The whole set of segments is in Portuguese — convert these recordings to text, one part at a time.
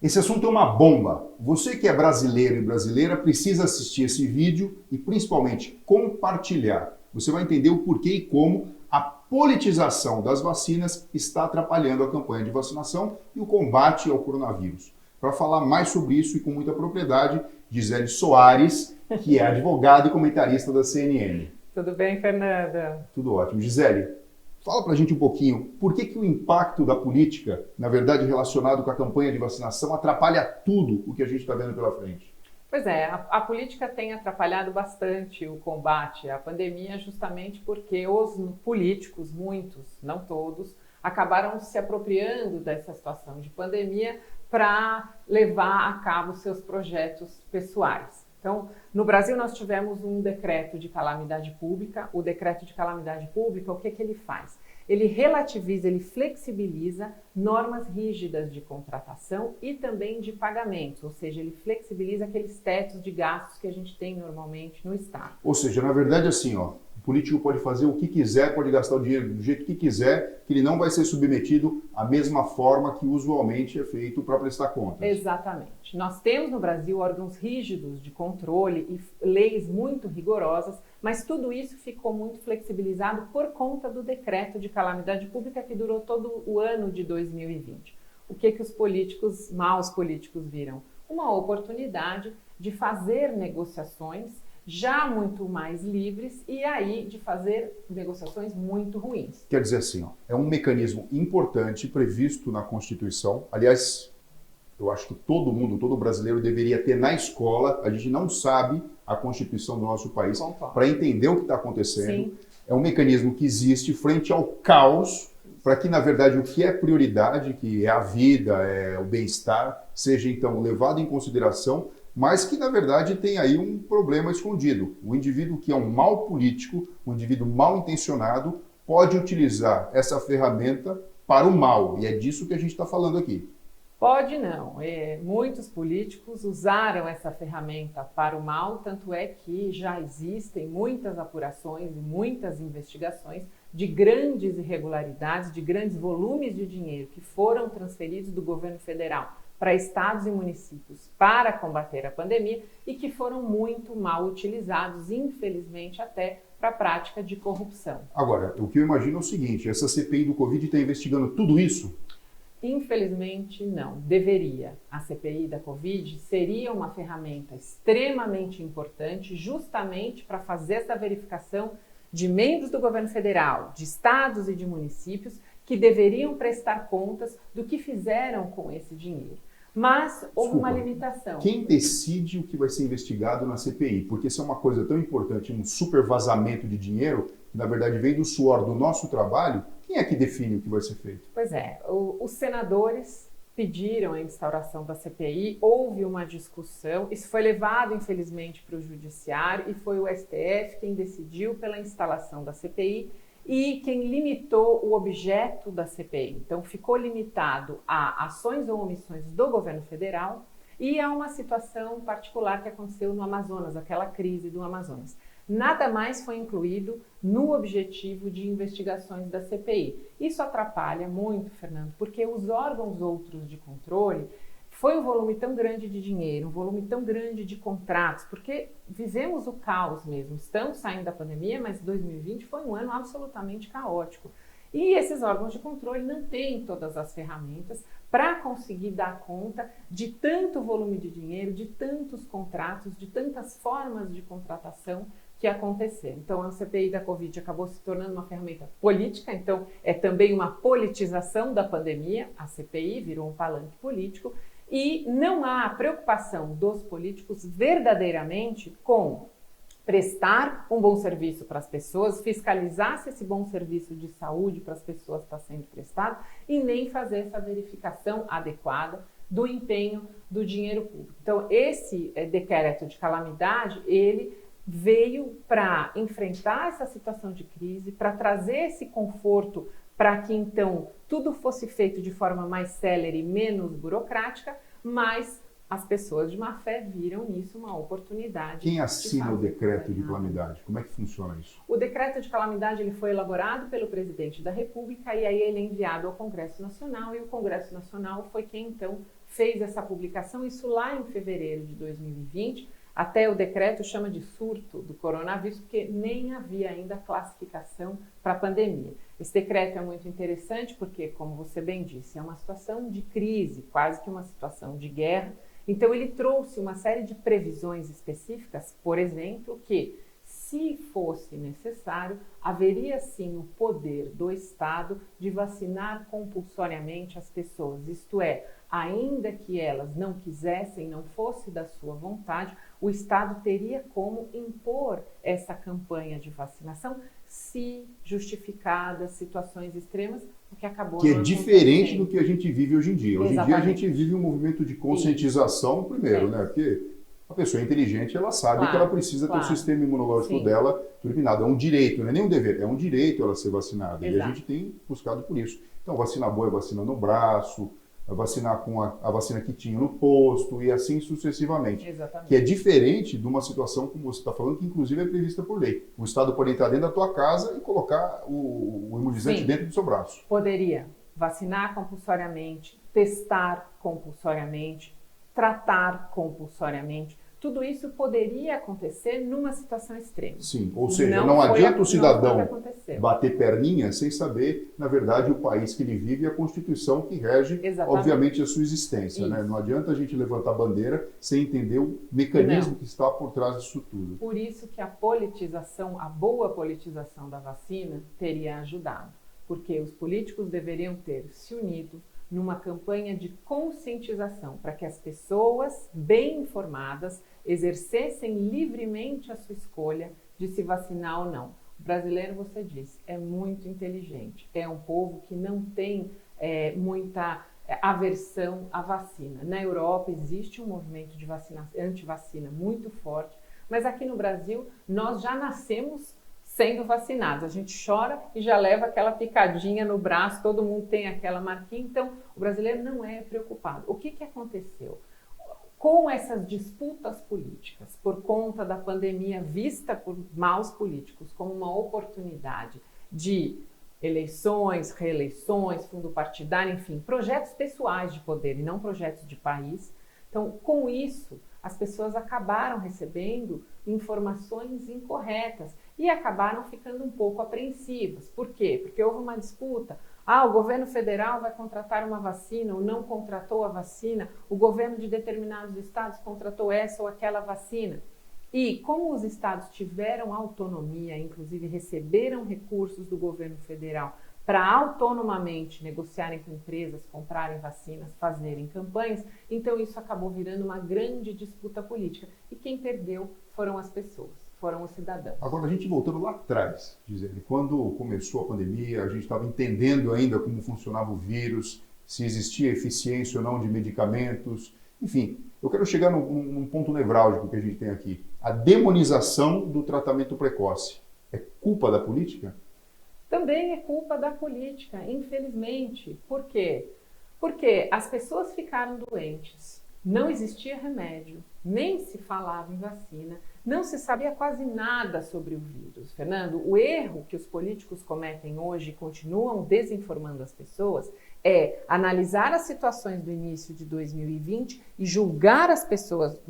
Esse assunto é uma bomba. Você que é brasileiro e brasileira precisa assistir esse vídeo e principalmente compartilhar. Você vai entender o porquê e como a politização das vacinas está atrapalhando a campanha de vacinação e o combate ao coronavírus. Para falar mais sobre isso e com muita propriedade, Gisele Soares, que é advogada e comentarista da CNN. Tudo bem, Fernanda? Tudo ótimo. Gisele, fala pra gente um pouquinho, por que o impacto da política, na verdade relacionado com a campanha de vacinação, atrapalha tudo o que a gente está vendo pela frente? Pois é, a política tem atrapalhado bastante o combate à pandemia justamente porque os políticos, muitos, não todos, acabaram se apropriando dessa situação de pandemia para levar a cabo seus projetos pessoais. Então, no Brasil nós tivemos um decreto de calamidade pública. O decreto de calamidade pública, o que ele faz? Ele relativiza, ele flexibiliza normas rígidas de contratação e também de pagamentos, ou seja, ele flexibiliza aqueles tetos de gastos que a gente tem normalmente no Estado. Ou seja, na verdade assim, o político pode fazer o que quiser, pode gastar o dinheiro do jeito que quiser, que ele não vai ser submetido à mesma forma que usualmente é feito para prestar contas. Exatamente. Nós temos no Brasil órgãos rígidos de controle e leis muito rigorosas, mas tudo isso ficou muito flexibilizado por conta do decreto de calamidade pública que durou todo o ano de 2020. O que os políticos, maus políticos, viram? Uma oportunidade de fazer negociações já muito mais livres e aí de fazer negociações muito ruins. Quer dizer assim, é um mecanismo importante previsto na Constituição. Aliás, eu acho que todo mundo, todo brasileiro deveria ter na escola. A gente não sabe a Constituição do nosso país para entender o que está acontecendo. Sim. É um mecanismo que existe frente ao caos, para que, na verdade, o que é prioridade, que é a vida, é o bem-estar, seja, então, levado em consideração, mas que, na verdade, tem aí um problema escondido. O indivíduo que é um mau político, um indivíduo mal intencionado, pode utilizar essa ferramenta para o mal. E é disso que a gente está falando aqui. Pode não. Muitos políticos usaram essa ferramenta para o mal, tanto é que já existem muitas apurações e muitas investigações de grandes irregularidades, de grandes volumes de dinheiro que foram transferidos do governo federal para estados e municípios para combater a pandemia e que foram muito mal utilizados, infelizmente, até para a prática de corrupção. Agora, o que eu imagino é o seguinte, essa CPI do Covid está investigando tudo isso? Infelizmente, não. Deveria. A CPI da Covid seria uma ferramenta extremamente importante justamente para fazer essa verificação de membros do governo federal, de estados e de municípios que deveriam prestar contas do que fizeram com esse dinheiro. Mas houve uma limitação. Quem decide o que vai ser investigado na CPI? Porque isso é uma coisa tão importante, um super vazamento de dinheiro, que na verdade vem do suor do nosso trabalho. Quem é que define o que vai ser feito? Pois é, os senadores pediram a instauração da CPI, houve uma discussão, isso foi levado infelizmente para o judiciário e foi o STF quem decidiu pela instalação da CPI e quem limitou o objeto da CPI. Então ficou limitado a ações ou omissões do governo federal e a uma situação particular que aconteceu no Amazonas, aquela crise do Amazonas. Nada mais foi incluído no objetivo de investigações da CPI. Isso atrapalha muito, Fernando, porque os órgãos outros de controle foi um volume tão grande de dinheiro, um volume tão grande de contratos, porque vivemos o caos mesmo. Estamos saindo da pandemia, mas 2020 foi um ano absolutamente caótico. E esses órgãos de controle não têm todas as ferramentas para conseguir dar conta de tanto volume de dinheiro, de tantos contratos, de tantas formas de contratação que aconteceram. Então, a CPI da Covid acabou se tornando uma ferramenta política, então é também uma politização da pandemia, a CPI virou um palanque político, e não há preocupação dos políticos verdadeiramente com prestar um bom serviço para as pessoas, fiscalizar se esse bom serviço de saúde para as pessoas está sendo prestado e nem fazer essa verificação adequada do empenho do dinheiro público. Então, esse decreto de calamidade, ele veio para enfrentar essa situação de crise, para trazer esse conforto para que, então, tudo fosse feito de forma mais célere e menos burocrática, mas as pessoas de má fé viram nisso uma oportunidade. Quem assina o decreto de calamidade? Como é que funciona isso? O decreto de calamidade ele foi elaborado pelo presidente da República e aí ele é enviado ao Congresso Nacional e o Congresso Nacional foi quem então fez essa publicação, isso lá em fevereiro de 2020, até o decreto chama de surto do coronavírus, porque nem havia ainda classificação para a pandemia. Esse decreto é muito interessante porque, como você bem disse, é uma situação de crise, quase que uma situação de guerra. Então, ele trouxe uma série de previsões específicas, por exemplo, que, se fosse necessário, haveria sim o poder do Estado de vacinar compulsoriamente as pessoas, isto é, ainda que elas não quisessem, não fosse da sua vontade, o Estado teria como impor essa campanha de vacinação se justificadas situações extremas, o que acabou que é diferente do que a gente vive hoje em dia. Hoje em dia a gente vive um movimento de conscientização primeiro, né? Porque a pessoa inteligente, ela sabe que ela precisa ter o sistema imunológico dela turbinado. É um direito, não é nem um dever, é um direito ela ser vacinada. E a gente tem buscado por isso. Então, vacina boa é vacina no braço, vacinar com a vacina que tinha no posto e assim sucessivamente. Exatamente. Que é diferente de uma situação, como você está falando, que inclusive é prevista por lei. O Estado pode entrar dentro da tua casa e colocar o imunizante dentro do seu braço. Poderia vacinar compulsoriamente, testar compulsoriamente, tratar compulsoriamente. Tudo isso poderia acontecer numa situação extrema. Sim, ou seja, não adianta o cidadão aconteceu. bater perninha sem saber, na verdade, o país que ele vive e a Constituição que rege, obviamente, a sua existência. Né? Não adianta a gente levantar bandeira sem entender o mecanismo que está por trás disso tudo. Por isso que a politização, a boa politização da vacina teria ajudado. Porque os políticos deveriam ter se unido numa campanha de conscientização para que as pessoas bem informadas exercessem livremente a sua escolha de se vacinar ou não. O brasileiro, você disse, é muito inteligente, é um povo que não tem muita aversão à vacina. Na Europa existe um movimento de antivacina muito forte, mas aqui no Brasil nós já nascemos sendo vacinados. A gente chora e já leva aquela picadinha no braço, todo mundo tem aquela marquinha, então o brasileiro não é preocupado. O que aconteceu? Com essas disputas políticas, por conta da pandemia vista por maus políticos como uma oportunidade de eleições, reeleições, fundo partidário, enfim, projetos pessoais de poder e não projetos de país. Então, com isso, as pessoas acabaram recebendo informações incorretas e acabaram ficando um pouco apreensivas. Por quê? Porque houve uma disputa. O governo federal vai contratar uma vacina ou não contratou a vacina, o governo de determinados estados contratou essa ou aquela vacina. E como os estados tiveram autonomia, inclusive receberam recursos do governo federal para autonomamente negociarem com empresas, comprarem vacinas, fazerem campanhas, então isso acabou virando uma grande disputa política. E quem perdeu foram as pessoas, foram os cidadãos. Agora, a gente voltando lá atrás, Gisele, quando começou a pandemia, a gente estava entendendo ainda como funcionava o vírus, se existia eficiência ou não de medicamentos, enfim. Eu quero chegar num ponto nevrálgico que a gente tem aqui. A demonização do tratamento precoce. É culpa da política? Também é culpa da política, infelizmente. Por quê? Porque as pessoas ficaram doentes, não existia remédio, nem se falava em vacina, não se sabia quase nada sobre o vírus. Fernando, o erro que os políticos cometem hoje e continuam desinformando as pessoas é analisar as situações do início de 2020 e julgar as pessoas,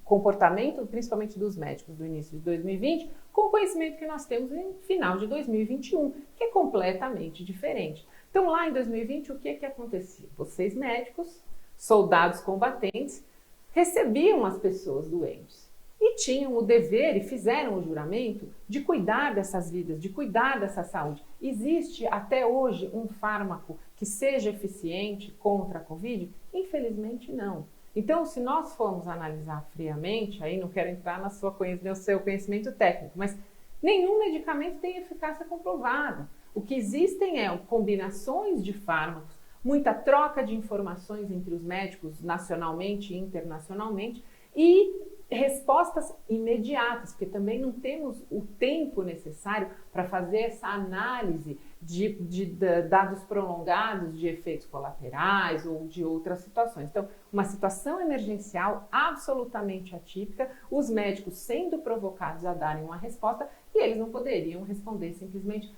comportamento principalmente dos médicos do início de 2020, com o conhecimento que nós temos em final de 2021, que é completamente diferente. Então, lá em 2020, o que acontecia? Vocês médicos, soldados combatentes, recebiam as pessoas doentes e tinham o dever e fizeram o juramento de cuidar dessas vidas, de cuidar dessa saúde. Existe até hoje um fármaco que seja eficiente contra a Covid? Infelizmente não. Então, se nós formos analisar friamente, aí não quero entrar no seu conhecimento técnico, mas nenhum medicamento tem eficácia comprovada. O que existem combinações de fármacos, muita troca de informações entre os médicos nacionalmente e internacionalmente e respostas imediatas, porque também não temos o tempo necessário para fazer essa análise de dados prolongados de efeitos colaterais ou de outras situações. Então, uma situação emergencial absolutamente atípica, os médicos sendo provocados a darem uma resposta e eles não poderiam responder simplesmente,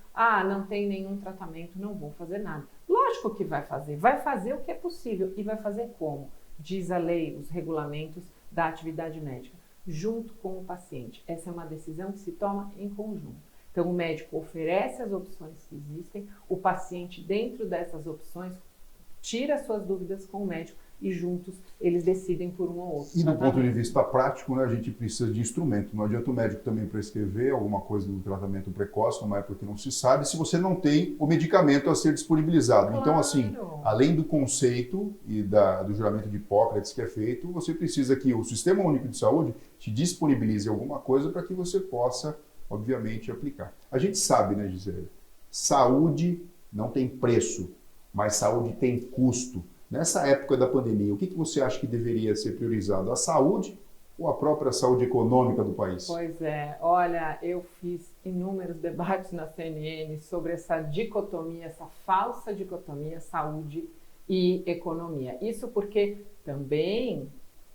não tem nenhum tratamento, não vou fazer nada. Lógico que vai fazer o que é possível e vai fazer como? Diz a lei, os regulamentos da atividade médica, junto com o paciente. Essa é uma decisão que se toma em conjunto. Então, o médico oferece as opções que existem, o paciente, dentro dessas opções, tira suas dúvidas com o médico e juntos eles decidem por um ou outro. E do ponto de vista prático, né, a gente precisa de instrumento. Não adianta o médico também prescrever alguma coisa do tratamento precoce, não é porque não se sabe, se você não tem o medicamento a ser disponibilizado. Claro. Então, assim, além do conceito e do juramento de Hipócrates que é feito, você precisa que o Sistema Único de Saúde te disponibilize alguma coisa para que você possa, obviamente, aplicar. A gente sabe, né, Gisele? Saúde não tem preço, mas saúde tem custo. Nessa época da pandemia, o que você acha que deveria ser priorizado? A saúde ou a própria saúde econômica do país? Pois é, olha, eu fiz inúmeros debates na CNN sobre essa dicotomia, essa falsa dicotomia, saúde e economia. Isso porque também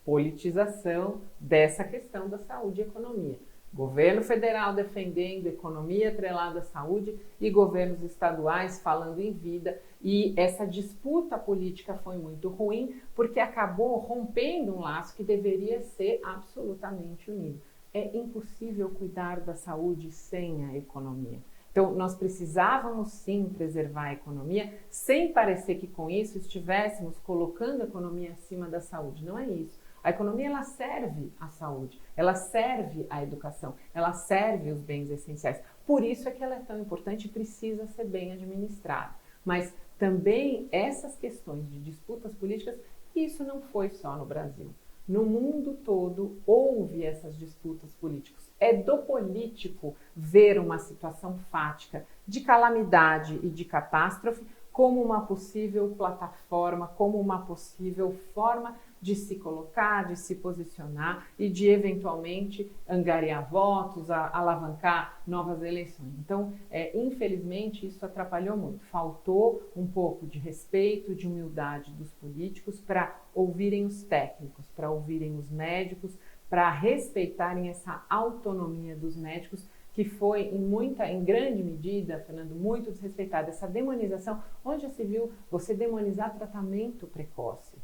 politização dessa questão da saúde e economia. Governo federal defendendo economia atrelada à saúde e governos estaduais falando em vida. E essa disputa política foi muito ruim porque acabou rompendo um laço que deveria ser absolutamente unido. É impossível cuidar da saúde sem a economia. Então, nós precisávamos sim preservar a economia sem parecer que com isso estivéssemos colocando a economia acima da saúde. Não é isso. A economia, ela serve à saúde, ela serve à educação, ela serve os bens essenciais. Por isso é que ela é tão importante e precisa ser bem administrada. Mas também essas questões de disputas políticas, isso não foi só no Brasil. No mundo todo houve essas disputas políticas. É do político ver uma situação fática de calamidade e de catástrofe como uma possível plataforma, como uma possível forma de se colocar, de se posicionar e de eventualmente angariar votos, alavancar novas eleições. Então, infelizmente, isso atrapalhou muito. Faltou um pouco de respeito, de humildade dos políticos para ouvirem os técnicos, para ouvirem os médicos, para respeitarem essa autonomia dos médicos, que foi em grande medida, Fernando, muito desrespeitada. Essa demonização, onde já se viu você demonizar tratamento precoce?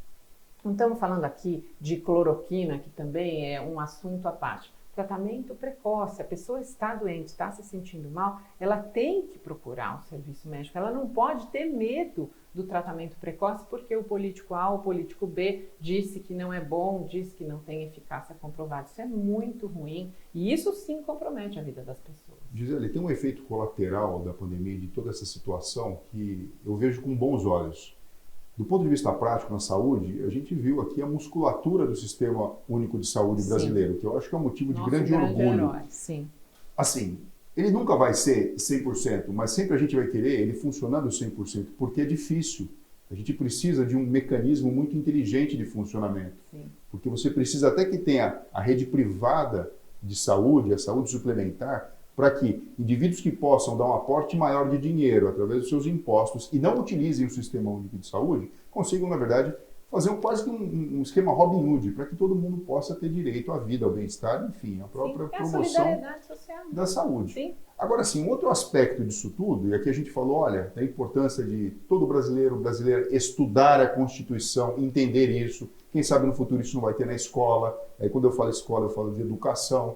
Não estamos falando aqui de cloroquina, que também é um assunto à parte. Tratamento precoce, a pessoa está doente, está se sentindo mal, ela tem que procurar um serviço médico, ela não pode ter medo do tratamento precoce porque o político A ou o político B disse que não é bom, disse que não tem eficácia comprovada. Isso é muito ruim e isso sim compromete a vida das pessoas. Gisele, tem um efeito colateral da pandemia, de toda essa situação, que eu vejo com bons olhos. Do ponto de vista prático na saúde, a gente viu aqui a musculatura do Sistema Único de Saúde brasileiro, que eu acho que é um motivo de grande orgulho. Herói, sim. Assim, ele nunca vai ser 100%, mas sempre a gente vai querer ele funcionando 100%, porque é difícil. A gente precisa de um mecanismo muito inteligente de funcionamento. Sim. Porque você precisa até que tenha a rede privada de saúde, a saúde suplementar, para que indivíduos que possam dar um aporte maior de dinheiro através dos seus impostos e não utilizem o Sistema Único de Saúde, consigam, na verdade, fazer quase que um esquema Robin Hood, para que todo mundo possa ter direito à vida, ao bem-estar, enfim, à própria promoção da saúde. Sim. Agora, sim, um outro aspecto disso tudo, e aqui a gente falou, olha, da importância de todo brasileira estudar a Constituição, entender isso, quem sabe no futuro isso não vai ter na escola, aí quando eu falo escola eu falo de educação.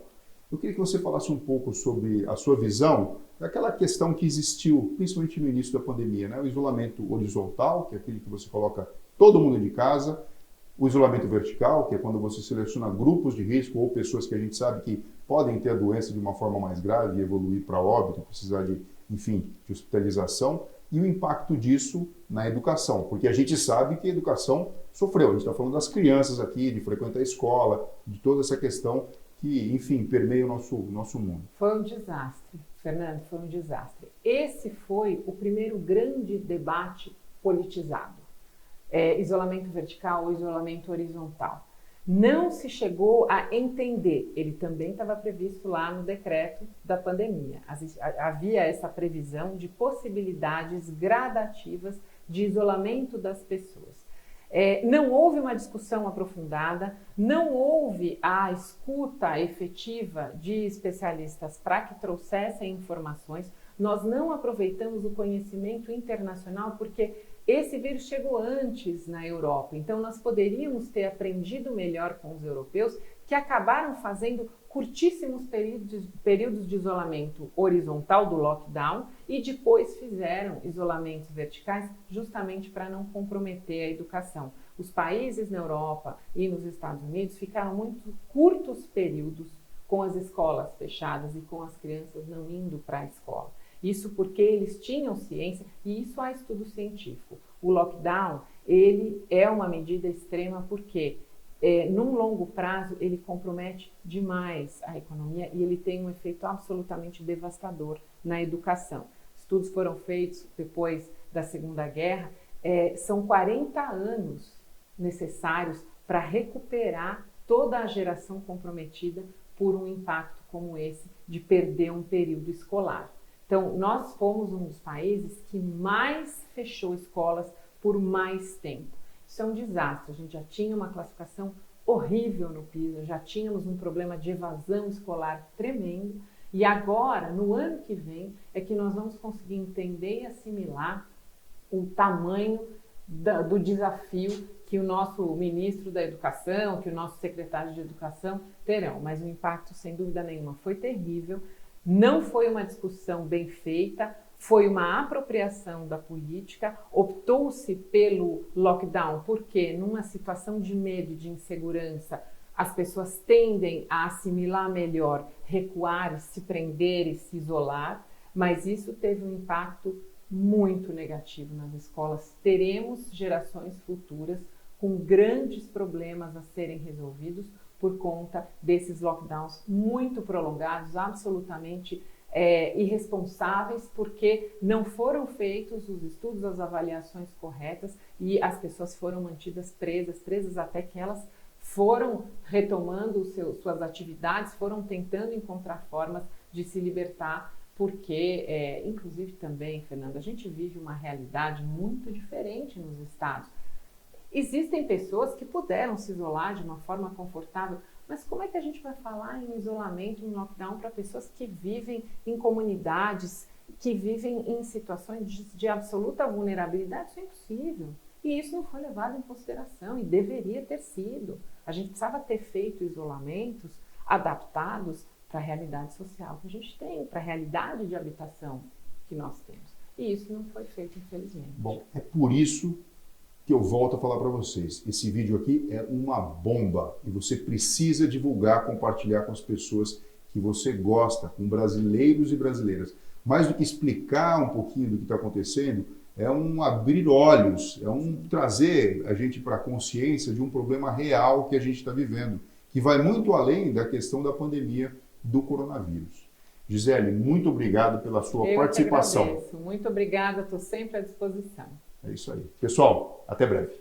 Eu queria que você falasse um pouco sobre a sua visão daquela questão que existiu, principalmente no início da pandemia, né? O isolamento horizontal, que é aquele que você coloca todo mundo de casa, o isolamento vertical, que é quando você seleciona grupos de risco ou pessoas que a gente sabe que podem ter a doença de uma forma mais grave e evoluir para óbito, precisar de hospitalização, e o impacto disso na educação, porque a gente sabe que a educação sofreu. A gente está falando das crianças aqui, de frequentar a escola, de toda essa questão que, enfim, permeia o nosso mundo. Foi um desastre, Fernando, foi um desastre. Esse foi o primeiro grande debate politizado. Isolamento vertical ou isolamento horizontal. Não se chegou a entender, ele também estava previsto lá no decreto da pandemia. Havia essa previsão de possibilidades gradativas de isolamento das pessoas. Não houve uma discussão aprofundada, não houve a escuta efetiva de especialistas para que trouxessem informações. Nós não aproveitamos o conhecimento internacional porque esse vírus chegou antes na Europa. Então, nós poderíamos ter aprendido melhor com os europeus, que acabaram fazendo curtíssimos períodos de isolamento horizontal do lockdown e depois fizeram isolamentos verticais justamente para não comprometer a educação. Os países na Europa e nos Estados Unidos ficaram muito curtos períodos com as escolas fechadas e com as crianças não indo para a escola. Isso porque eles tinham ciência, e isso há estudo científico. O lockdown, ele é uma medida extrema porque, num longo prazo, ele compromete demais a economia e ele tem um efeito absolutamente devastador na educação. Estudos foram feitos depois da Segunda Guerra, são 40 anos necessários para recuperar toda a geração comprometida por um impacto como esse de perder um período escolar. Então, nós fomos um dos países que mais fechou escolas por mais tempo. Isso é um desastre. A gente já tinha uma classificação horrível no PISA, já tínhamos um problema de evasão escolar tremendo, e agora, no ano que vem, é que nós vamos conseguir entender e assimilar o tamanho do desafio que o nosso ministro da Educação, que o nosso secretário de Educação terão. Mas o impacto, sem dúvida nenhuma, foi terrível. Não foi uma discussão bem feita, foi uma apropriação da política, optou-se pelo lockdown, porque numa situação de medo e de insegurança, as pessoas tendem a assimilar melhor, recuar, se prender e se isolar, mas isso teve um impacto muito negativo nas escolas. Teremos gerações futuras com grandes problemas a serem resolvidos por conta desses lockdowns muito prolongados, absolutamente irresponsáveis, porque não foram feitos os estudos, as avaliações corretas e as pessoas foram mantidas presas até que elas foram retomando suas atividades, foram tentando encontrar formas de se libertar, porque, inclusive também, Fernanda, a gente vive uma realidade muito diferente nos estados. Existem pessoas que puderam se isolar de uma forma confortável, mas como é que a gente vai falar em isolamento, em lockdown, para pessoas que vivem em comunidades, que vivem em situações de absoluta vulnerabilidade? Isso é impossível. E isso não foi levado em consideração e deveria ter sido. A gente precisava ter feito isolamentos adaptados para a realidade social que a gente tem, para a realidade de habitação que nós temos. E isso não foi feito, infelizmente. Bom, é por isso que eu volto a falar para vocês. Esse vídeo aqui é uma bomba e você precisa divulgar, compartilhar com as pessoas que você gosta, com brasileiros e brasileiras. Mais do que explicar um pouquinho do que está acontecendo, é um abrir olhos, é um trazer a gente para a consciência de um problema real que a gente está vivendo, que vai muito além da questão da pandemia do coronavírus. Gisele, muito obrigado pela sua participação. Eu que agradeço. Muito obrigada, estou sempre à disposição. É isso aí. Pessoal, até breve.